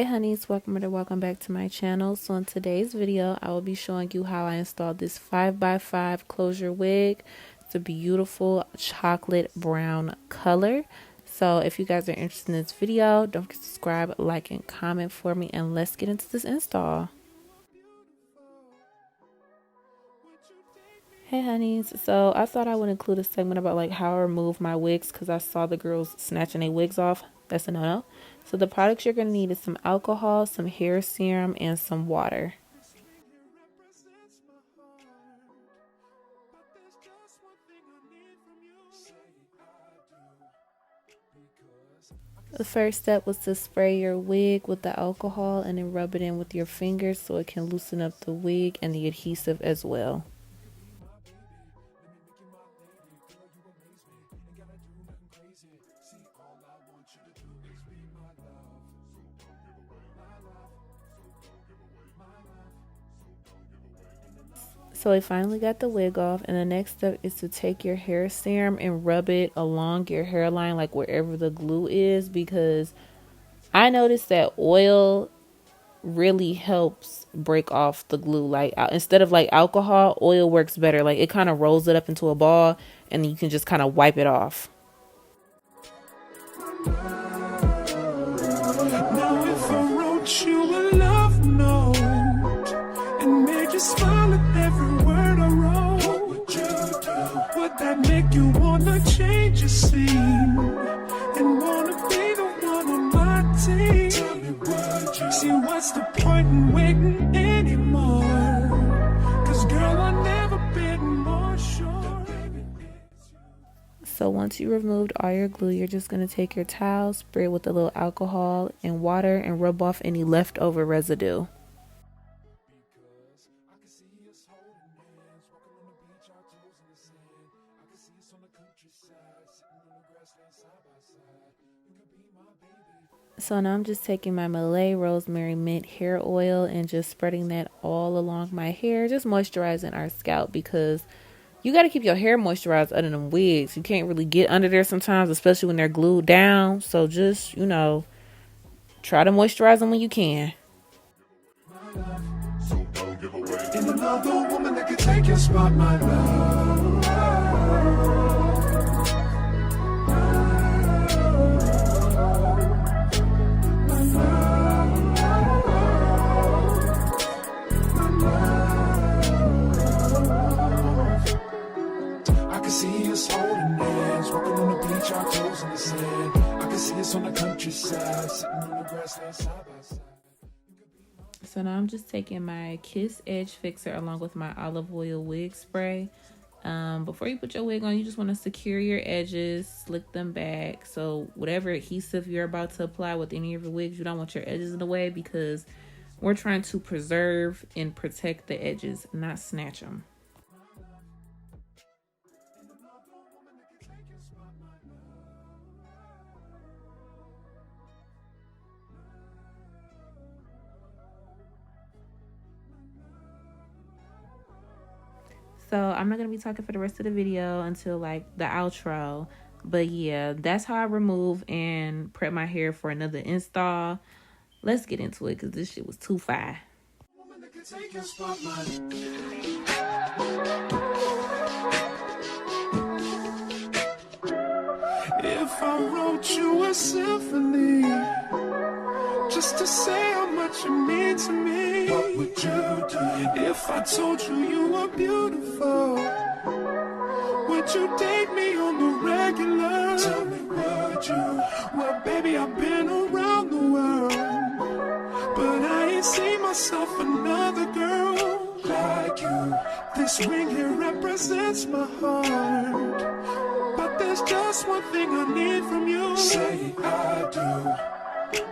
Hey honeys, welcome back to my channel. So in today's video I will be showing you how I installed this 5x5 closure wig. It's a beautiful chocolate brown color. So if you guys are interested in this video, don't forget to subscribe, like, and comment for me, and let's get into this install. Hey honeys, so I thought I would include a segment about like how I remove my wigs because I saw the girls snatching their wigs off. That's a no-no. So the products you're going to need is some alcohol, some hair serum, and some water. The first step was to spray your wig with the alcohol and then rub it in with your fingers so it can loosen up the wig and the adhesive as well. So I finally got the wig off, and the next step is to take your hair serum and rub it along your hairline, like wherever the glue is, because I noticed that oil really helps break off the glue. Like instead of like alcohol, oil works better. Like it kind of rolls it up into a ball and you can just kind of wipe it off. Now if I wrote you a love note and made you smile at every word I wrote, what would you do? Would that make you wanna change your scene and wanna be the one on my team? Tell me, would you? See, what's the point in waiting anymore? Cause girl, I've never been more sure. So once you removed all your glue, you're just going to take your towel, spray it with a little alcohol and water, and rub off any leftover residue. So now I'm just taking my Malay Rosemary Mint hair oil and just spreading that all along my hair, just moisturizing our scalp, because you got to keep your hair moisturized under them wigs. You can't really get under there sometimes, especially when they're glued down. So just, you know, try to moisturize them when you can. In another woman that could take your spot, my love. I can see us holding hands, walking on the beach, our toes in the sand. I can see us on the countryside, sitting on the grassland side by side. So now I'm just taking my Kiss Edge Fixer along with my olive oil wig spray. Before you put your wig on, you just want to secure your edges, slick them back. So whatever adhesive you're about to apply with any of your wigs, you don't want your edges in the way, because we're trying to preserve and protect the edges, not snatch them. So I'm not going to be talking for the rest of the video until like the outro. But yeah, that's how I remove and prep my hair for another install. Let's get into it because this shit was too fire. If I wrote you a symphony just to say how much you mean to me, what would you do? If I told you you were beautiful, would you date me on the regular? Tell me, would you? Well, baby, I've been around the world, but I ain't seen myself another girl like you. This ring here represents my heart, but there's just one thing I need from you. Say I do.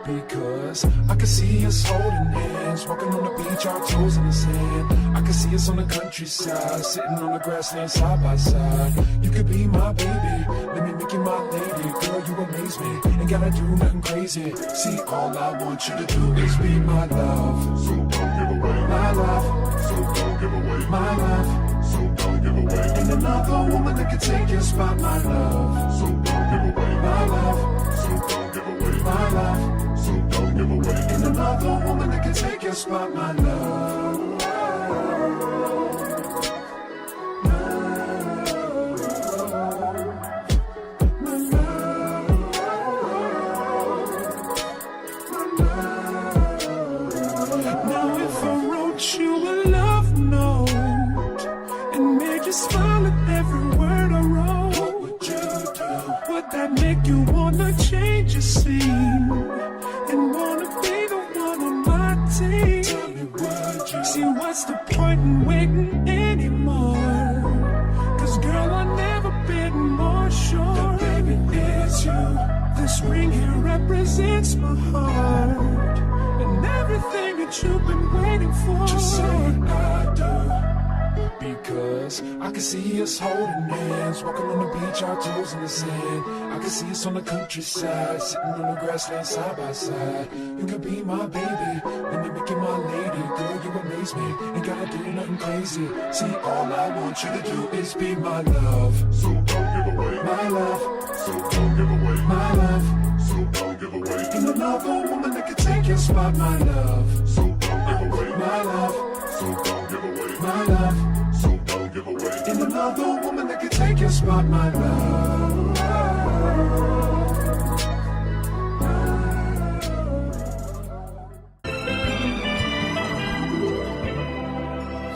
Because I can see us holding hands, walking on the beach, our toes in the sand. I can see us on the countryside, sitting on the grassland side by side. You could be my baby, let me make you my lady. Girl, you amaze me, ain't gotta do nothing crazy. See, all I want you to do is be my love. So don't give away my love. So don't give away my love. So don't give away. Ain't another woman that can take your spot, my love. So don't give away my love. So don't give away my love. so don't give away. Ain't another woman that can take your spot, my love. Smile at every word I wrote. What would you do? Would that make you wanna change your scene and wanna be the one on my team? Tell me, would you? See, what's the point in waiting anymore? Cause girl, I've never been more sure that baby it's you. This ring here represents my heart and everything that you've been waiting for. Just say I do. Because I can see us holding hands, walking on the beach, our toes in the sand. I can see us on the countryside, sitting on the grassland side by side. You can be my baby, let me make you my lady. Girl, you amaze me, ain't gotta do nothing crazy. See, all I want you to do is be my love. So don't give away my love. So don't give away my love. So don't give away. Ain't another woman that can take your spot, my love. So don't give away my love. So don't give away my love. So don't give away. Ain't another woman that can take your spot, my love.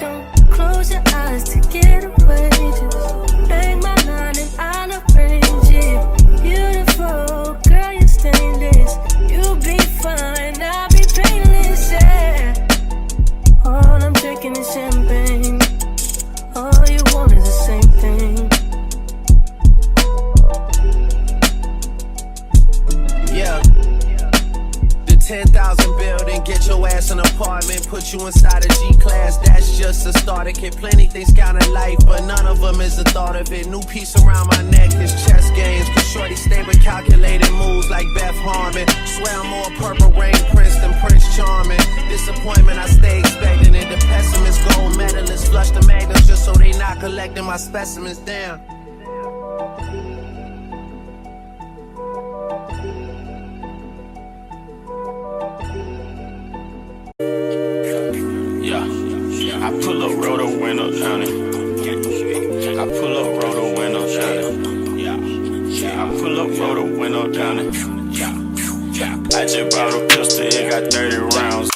Don't close your eyes to get away. Just make my line and I'll arrange it. Beautiful, girl, you're stainless. You'll be fine, I'll be painless, yeah. All I'm drinking is champagne. All you want is the same thing. Yeah. The 10,000 building, get your ass an apartment, put you inside a G-class, that's just a starter kit. Plenty things count in life, but none of them is the thought of it. New piece around my neck is chess games, cause shorty stay with calculated moves like Beth Harmon. Swear I'm more Purple Rain Prince than Prince Charming. Disappointment, I stay expecting it. The pessimist, gold medalists, flush the magnums just so they not collecting my specimens down. I pull up, roll the window down it. I pull up, roll the window down it. I pull up, roll the window down it. I just bought a pistol, it got 30 rounds.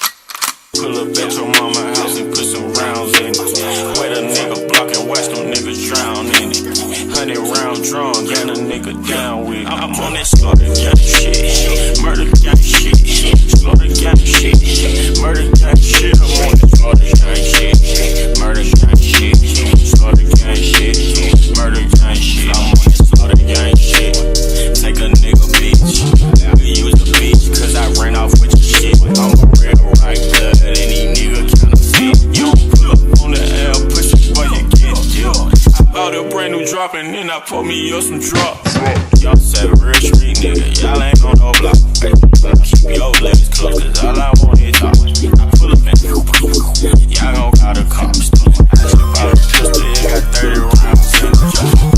Pull up at your mama house and put some rounds in it. Wait a nigga block and watch them niggas drown in it. 100 round drum, gun a nigga down with it. I'm on that slaughter gang shit, murder gang shit, slaughter gang shit, murder gang shit. I'm on that slaughter gang shit, murder gang shit, slaughter gang shit, murder gang shit. I'm on that slaughter gang shit. Take a nigga bitch, I use the bitch cause I ran off with your shit. I'm a real right blood, any nigga counterfeit. You pull up on the L, push it boy, you get killed. I bought a brand new drop and then I put me up some drops. Y'all said real street nigga, y'all ain't on no block. Keep your legs closed cause all I want is talk. I pull up and y'all gon' call the cops. I just bought a pistol, it got 30 rounds in it.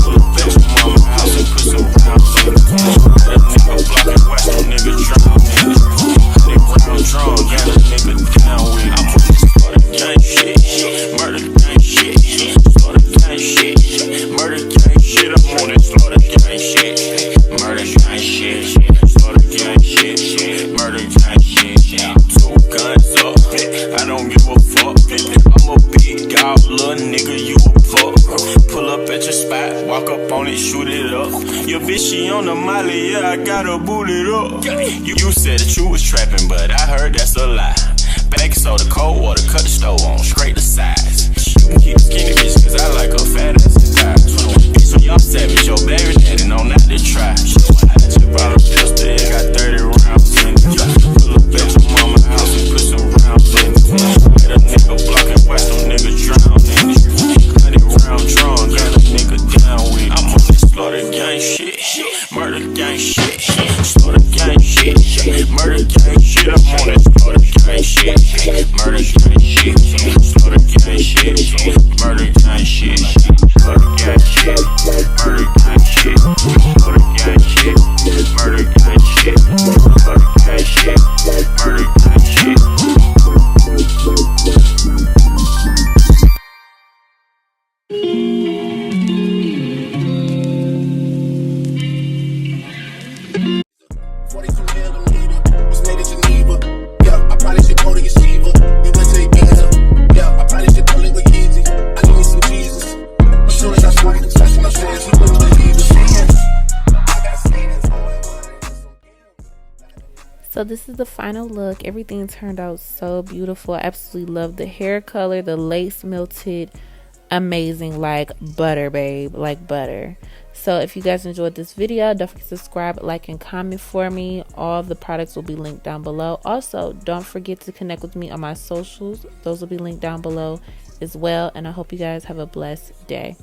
Pull up at your mama house and put some rounds in it. Let a nigga block and watch them niggas drown in it. 100 round drum, got a nigga down with it. I'm on this slaughter gang shit, murder gang shit, slaughter gang shit, murder gang shit. I'm on this slaughter gang shit, murder gang shit, slaughter gang shit, murder gang shit. 2 guns up, I don't give a fuck. I'm a big dog, little nigga, you a fuck. Pull up at your spot, walk up on it, shoot it up. Your bitch, she on the molly, yeah, I gotta boot it up. You said that you was trapping, but I heard that's a lie. Baking soda, cold water, cut the stove on, scrape the sides. You can keep a skinny bitch, cause I like a fat ass and thighs. So y'all savage, your baby daddy know not to try. I just bought a pistol, it got 30 rounds in it. Pull up at your mama house and put some rounds in it. Let a nigga block and watch them niggas drown in it. 100 round drum, got a nigga down with it. I'm on this slaughter gang shit, murder gang shit, slaughter gang shit, murder gang shit. I'm on this slaughter gang shit, murder gang shit, slaughter gang shit, murder gang shit, slaughter gang shit, murder gang shit, slaughter gang shit, murder gang shit. So this is the final look. Everything turned out so beautiful. I absolutely love the hair color. The lace melted amazing, like butter, babe, like butter. So if you guys enjoyed this video, don't forget to subscribe, like, and comment for me. All the products will be linked down below. Also, don't forget to connect with me on my socials. Those will be linked down below as well. And I hope you guys have a blessed day.